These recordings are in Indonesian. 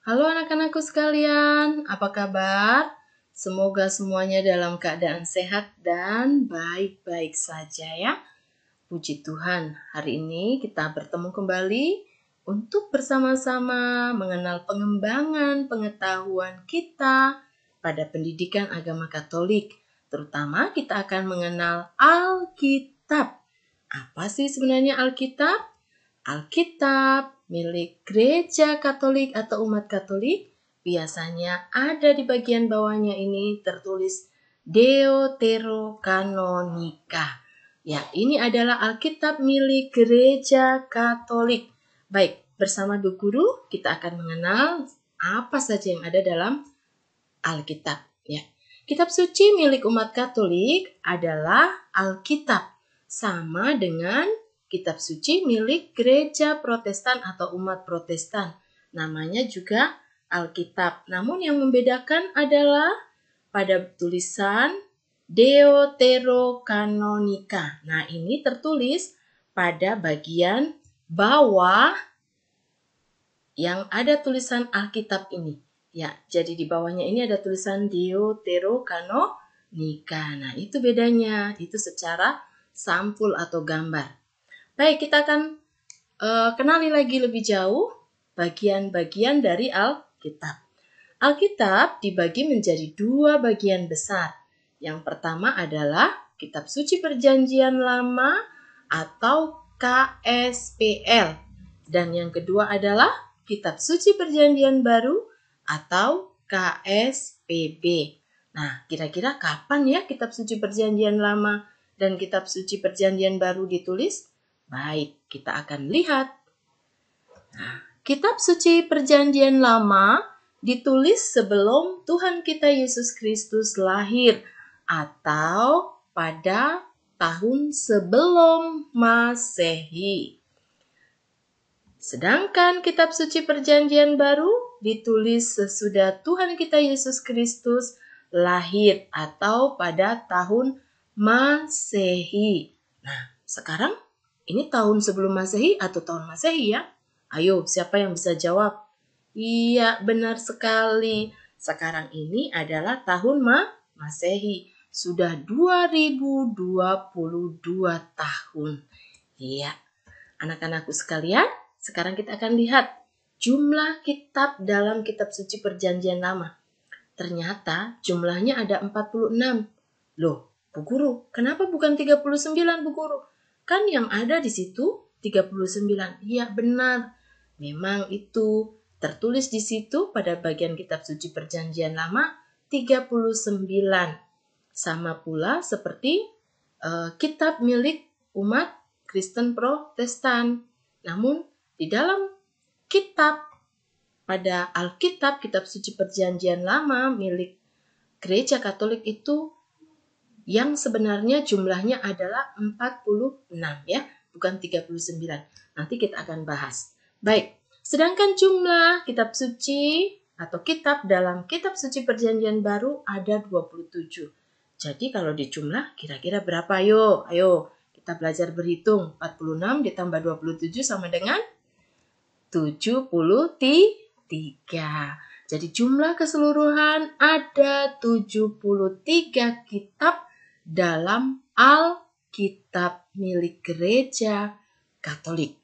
Halo anak-anakku sekalian, apa kabar? Semoga semuanya dalam keadaan sehat dan baik-baik saja ya. Puji Tuhan, hari ini kita bertemu kembali untuk bersama-sama mengenal pengembangan pengetahuan kita pada pendidikan agama Katolik. Terutama kita akan mengenal Alkitab. Apa sih sebenarnya Alkitab? Alkitab milik gereja Katolik atau umat Katolik biasanya ada di bagian bawahnya ini tertulis Deuterokanonika. Ya, ini adalah Alkitab milik gereja Katolik. Baik, bersama Bu Guru kita akan mengenal apa saja yang ada dalam Alkitab. Ya, kitab suci milik umat Katolik adalah Alkitab, sama dengan kitab suci milik gereja Protestan atau umat Protestan. Namanya juga Alkitab. Namun yang membedakan adalah pada tulisan Deuterokanonika. Nah, ini tertulis pada bagian bawah yang ada tulisan Alkitab ini. Ya, jadi di bawahnya ini ada tulisan Deuterokanonika. Nah, itu bedanya. Itu secara sampul atau gambar. Baik, kita akan kenali lagi lebih jauh bagian-bagian dari Alkitab. Alkitab dibagi menjadi dua bagian besar. Yang pertama adalah Kitab Suci Perjanjian Lama atau KSPL. Dan yang kedua adalah Kitab Suci Perjanjian Baru atau KSPB. Nah, kira-kira kapan ya Kitab Suci Perjanjian Lama dan Kitab Suci Perjanjian Baru ditulis? Baik, kita akan lihat. Nah, Kitab Suci Perjanjian Lama ditulis sebelum Tuhan kita Yesus Kristus lahir atau pada tahun sebelum Masehi. Sedangkan Kitab Suci Perjanjian Baru ditulis sesudah Tuhan kita Yesus Kristus lahir atau pada tahun Masehi. Nah, sekarang ini tahun sebelum Masehi atau tahun Masehi ya? Ayo, siapa yang bisa jawab? Iya, benar sekali. Sekarang ini adalah tahun Masehi. Sudah 2022 tahun. Iya, anak-anakku sekalian, sekarang kita akan lihat jumlah kitab dalam Kitab Suci Perjanjian Lama. Ternyata jumlahnya ada 46. Loh, Bu Guru, kenapa bukan 39, Bu Guru? Kan yang ada di situ 39. Iya, benar. Memang itu tertulis di situ pada bagian Kitab Suci Perjanjian Lama 39. Sama pula seperti kitab milik umat Kristen Protestan. Namun di dalam kitab pada Alkitab, Kitab Suci Perjanjian Lama milik Gereja Katolik itu yang sebenarnya jumlahnya adalah 46 ya, bukan 39. Nanti kita akan bahas. Baik, sedangkan jumlah kitab suci atau kitab dalam Kitab Suci Perjanjian Baru ada 27. Jadi kalau dijumlah kira-kira berapa? Ayo kita belajar berhitung. 46 ditambah 27 sama dengan 73. Jadi jumlah keseluruhan ada 73 kitab dalam Alkitab milik Gereja Katolik.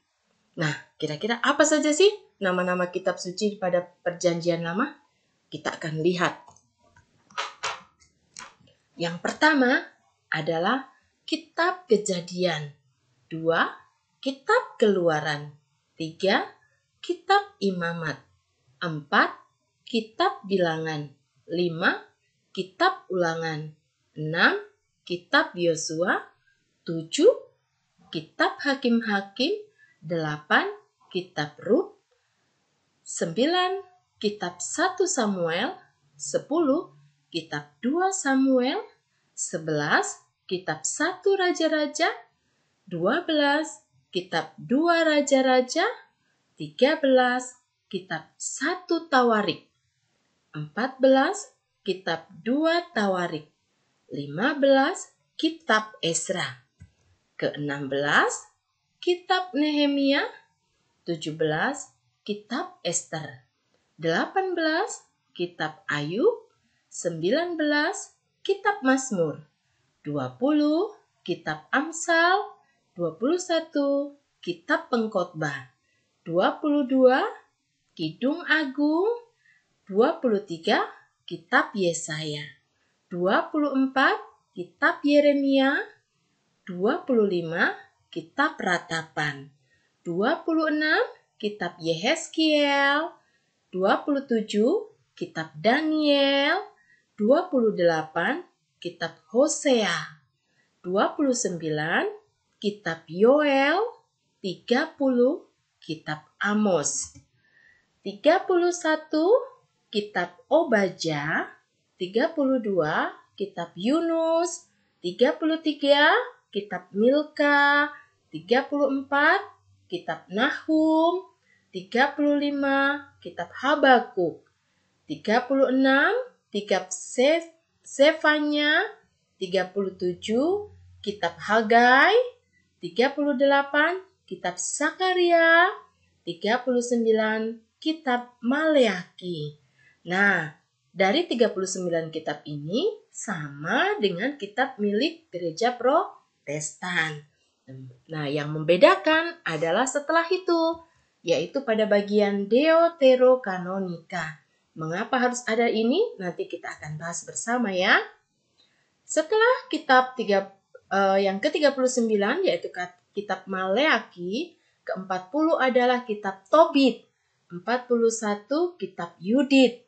Nah, kira-kira apa saja sih nama-nama kitab suci pada Perjanjian Lama? Kita akan lihat. Yang pertama adalah Kitab Kejadian. 2. Kitab Keluaran. 3. Kitab Imamat. 4. Kitab Bilangan. 5. Kitab Ulangan. 6. Kitab Yosua. 7. Kitab Hakim-Hakim. 8. Kitab Rut. 9. Kitab 1 Samuel. 10. Kitab 2 Samuel. 11. Kitab 1 Raja-Raja. 12. Kitab 2 Raja-Raja. 13. Kitab 1 Tawarik. 14. Kitab 2 Tawarik. 15. Kitab Esra. Ke-16. Kitab Nehemia. 17. Kitab Ester. 18 Kitab Ayub, 19 Kitab Mazmur, 20 Kitab Amsal, 21 Kitab Pengkhotbah, 22 Kidung Agung, 23 Kitab Yesaya, 24 Kitab Yeremia, 25 Kitab Ratapan, 26 Kitab Yehezkiel, 27 Kitab Daniel, 28 Kitab Hosea, 29 Kitab Yoel, 30 Kitab Amos, 31 Kitab Obadja, 32 Kitab Yunus, 33 Kitab Milka, 34 Kitab Nahum, 35 Kitab Habakuk, 36 Kitab Sefanya, 37 Kitab Hagai, 38 Kitab Sakaria, 39 Kitab Maleaki. Nah, dari 39 kitab ini sama dengan kitab milik gereja Protestan. Nah, yang membedakan adalah setelah itu, yaitu pada bagian Deuterokanonika. Mengapa harus ada ini? Nanti kita akan bahas bersama ya. Setelah kitab yang ke-39 yaitu kitab Maleaki, ke-40 adalah kitab Tobit, 41 kitab Yudit,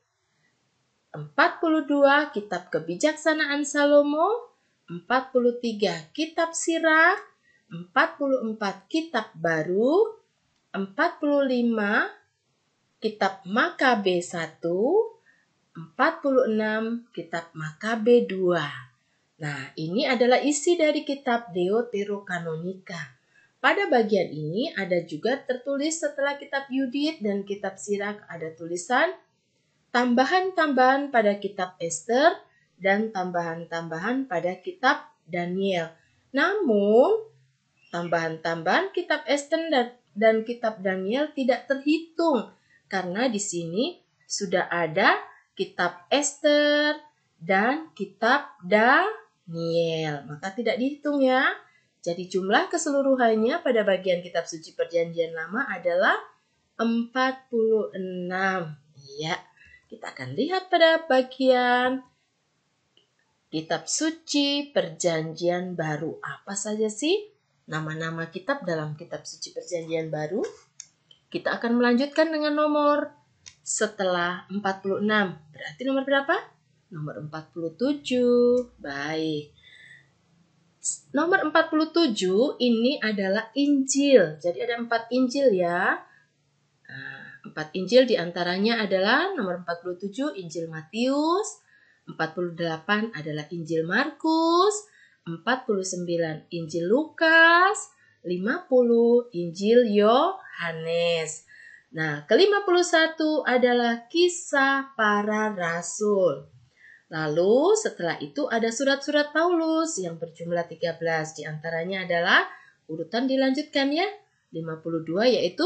42 kitab Kebijaksanaan Salomo, 43 kitab Sirach, 44 kitab Baru, 45 kitab Makabe 1, 46 kitab Makabe 2. Nah, ini adalah isi dari kitab Deuterokanonika. Pada bagian ini ada juga tertulis setelah kitab Yudit dan kitab Sirach ada tulisan tambahan-tambahan pada kitab Ester dan tambahan-tambahan pada kitab Daniel. Namun, tambahan-tambahan kitab Ester dan kitab Daniel tidak terhitung karena di sini sudah ada kitab Ester dan kitab Daniel. Maka tidak dihitung ya. Jadi jumlah keseluruhannya pada bagian kitab suci Perjanjian Lama adalah 46. Ya, kita akan lihat pada bagian kitab suci Perjanjian Baru. Apa saja sih nama-nama kitab dalam kitab suci Perjanjian Baru? Kita akan melanjutkan dengan nomor setelah 46. Berarti nomor berapa? Nomor 47. Baik. Nomor 47 ini adalah Injil. Jadi ada 4 Injil ya. 4 Injil diantaranya adalah nomor 47 Injil Matius, 48 adalah Injil Markus, 49 Injil Lukas, 50 Injil Yohanes. Nah, ke-51 adalah Kisah Para Rasul. Lalu setelah itu ada surat-surat Paulus yang berjumlah 13. Di antaranya adalah urutan dilanjutkan ya. 52 yaitu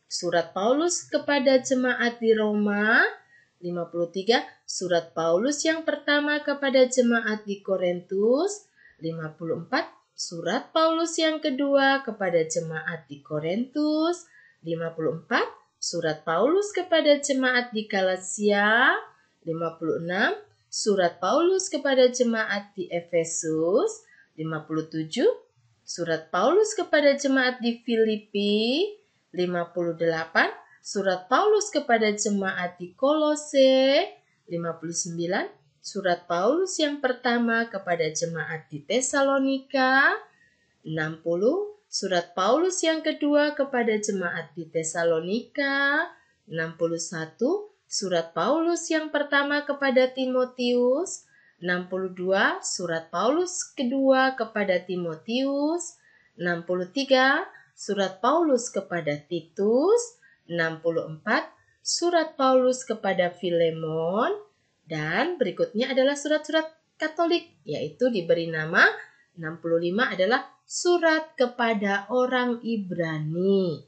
surat Paulus kepada jemaat di Roma. 53 surat Paulus yang pertama kepada jemaat di Korintus. 54 surat Paulus yang kedua kepada jemaat di Korintus. 54 surat Paulus kepada jemaat di Galatia. 56 surat Paulus kepada jemaat di Efesus, 57 surat Paulus kepada jemaat di Filipi, 58 surat Paulus kepada jemaat di Kolose, 59 surat Paulus yang pertama kepada jemaat di Tesalonika, 60 surat Paulus yang kedua kepada jemaat di Tesalonika, 61 surat Paulus yang pertama kepada Timotius, 62 surat Paulus kedua kepada Timotius, 63 surat Paulus kepada Titus, 64 surat Paulus kepada Filemon, dan berikutnya adalah surat-surat Katolik, yaitu diberi nama 65 adalah surat kepada orang Ibrani.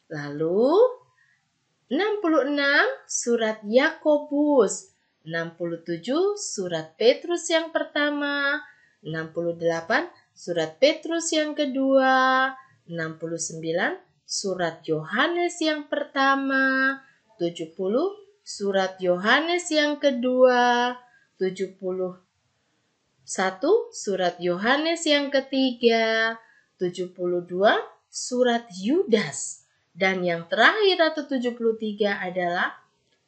Lalu 66 surat Yakobus, 67 surat Petrus yang pertama, 68 surat Petrus yang kedua, 69 surat Yohanes yang pertama, 70 surat Yohanes yang kedua, 71 surat Yohanes yang ketiga, 72 surat Yudas. Dan yang terakhir atau 73 adalah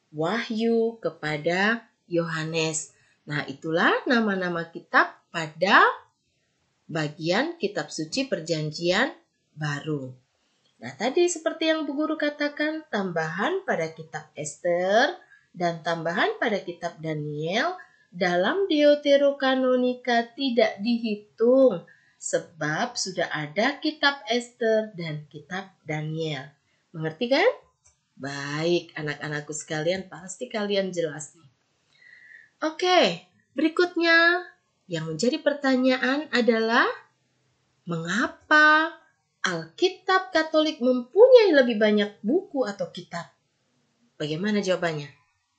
Wahyu kepada Yohanes. Nah, itulah nama-nama kitab pada bagian kitab suci perjanjian baru. Nah, tadi seperti yang Bu Guru katakan, tambahan pada kitab Ester dan tambahan pada kitab Daniel dalam Deuterokanonika tidak dihitung sebab sudah ada kitab Ester dan kitab Daniel. Mengerti kan? Baik, anak-anakku sekalian, pasti kalian jelas nih. Oke, berikutnya yang menjadi pertanyaan adalah mengapa Alkitab Katolik mempunyai lebih banyak buku atau kitab? Bagaimana jawabannya?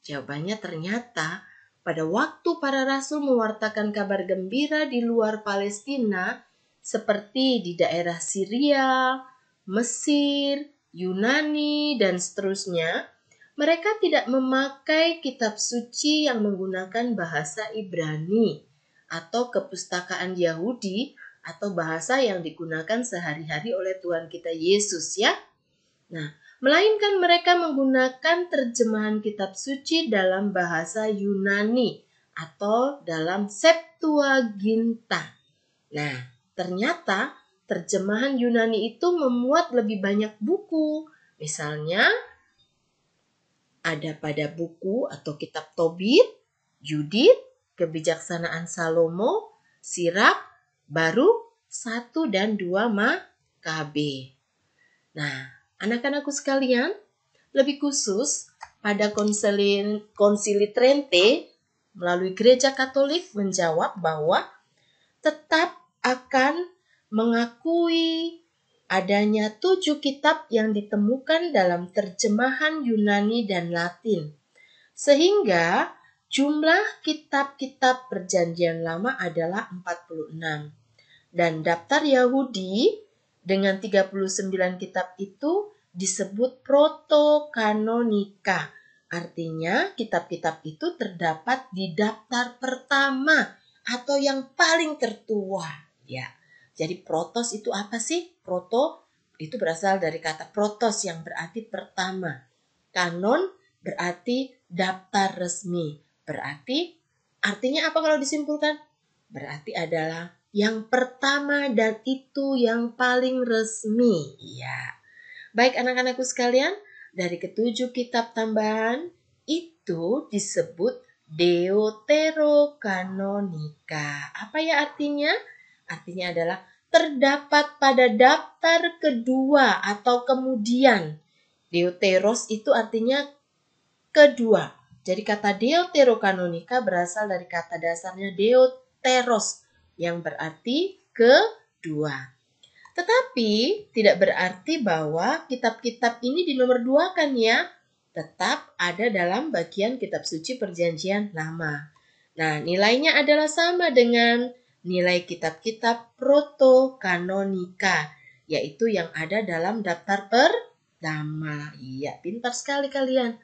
Jawabannya ternyata pada waktu para rasul mewartakan kabar gembira di luar Palestina, seperti di daerah Syria, Mesir, Yunani, dan seterusnya, mereka tidak memakai kitab suci yang menggunakan bahasa Ibrani atau kepustakaan Yahudi atau bahasa yang digunakan sehari-hari oleh Tuhan kita Yesus ya. Nah, melainkan mereka menggunakan terjemahan kitab suci dalam bahasa Yunani atau dalam Septuaginta. Nah, ternyata terjemahan Yunani itu memuat lebih banyak buku. Misalnya, ada pada buku atau kitab Tobit, Yudit, Kebijaksanaan Salomo, Sirach, Baruk, 1 dan 2 Makabe. Nah, anak-anakku sekalian, lebih khusus pada Konsili Trente melalui Gereja Katolik menjawab bahwa tetap akan mengakui adanya 7 kitab yang ditemukan dalam terjemahan Yunani dan Latin. Sehingga jumlah kitab-kitab perjanjian lama adalah 46. Dan daftar Yahudi dengan 39 kitab itu disebut protokanonika. Artinya kitab-kitab itu terdapat di daftar pertama atau yang paling tertua. Ya, jadi protos itu apa sih? Proto itu berasal dari kata protos yang berarti pertama. Kanon berarti daftar resmi. Berarti artinya apa kalau disimpulkan? Berarti adalah yang pertama dan itu yang paling resmi. Iya. Baik anak-anakku sekalian, dari ketujuh kitab tambahan itu disebut Deuterokanonika. Apa ya artinya? Artinya adalah terdapat pada daftar kedua atau kemudian. Deuteros itu artinya kedua. Jadi kata Deuterokanonika berasal dari kata dasarnya Deuteros yang berarti kedua. Tetapi tidak berarti bahwa kitab-kitab ini dinomorduakan ya. Tetap ada dalam bagian kitab suci perjanjian lama. Nah, nilainya adalah sama dengan nilai kitab-kitab protokanonika, yaitu yang ada dalam daftar pertama. Iya, pintar sekali kalian.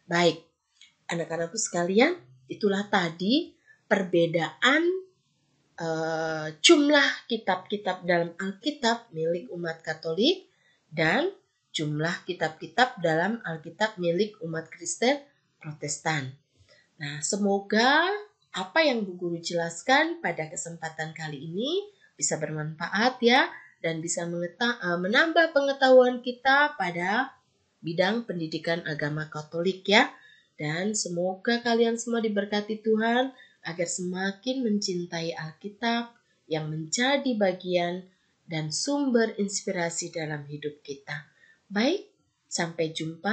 Baik, anak-anakku sekalian, itulah tadi perbedaan jumlah kitab-kitab dalam Alkitab milik umat Katolik dan jumlah kitab-kitab dalam Alkitab milik umat Kristen Protestan. Nah, semoga apa yang Bu Guru jelaskan pada kesempatan kali ini bisa bermanfaat ya dan bisa menambah pengetahuan kita pada bidang pendidikan agama Katolik ya. Dan semoga kalian semua diberkati Tuhan agar semakin mencintai Alkitab yang menjadi bagian dan sumber inspirasi dalam hidup kita. Baik, sampai jumpa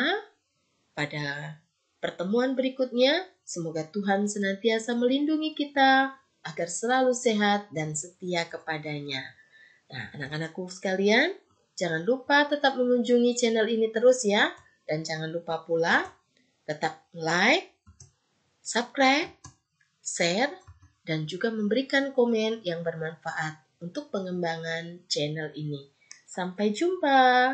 pada pertemuan berikutnya. Semoga Tuhan senantiasa melindungi kita agar selalu sehat dan setia kepadanya. Nah, anak-anakku sekalian, jangan lupa tetap mengunjungi channel ini terus ya. Dan jangan lupa pula tetap like, subscribe, share, dan juga memberikan komen yang bermanfaat untuk pengembangan channel ini. Sampai jumpa.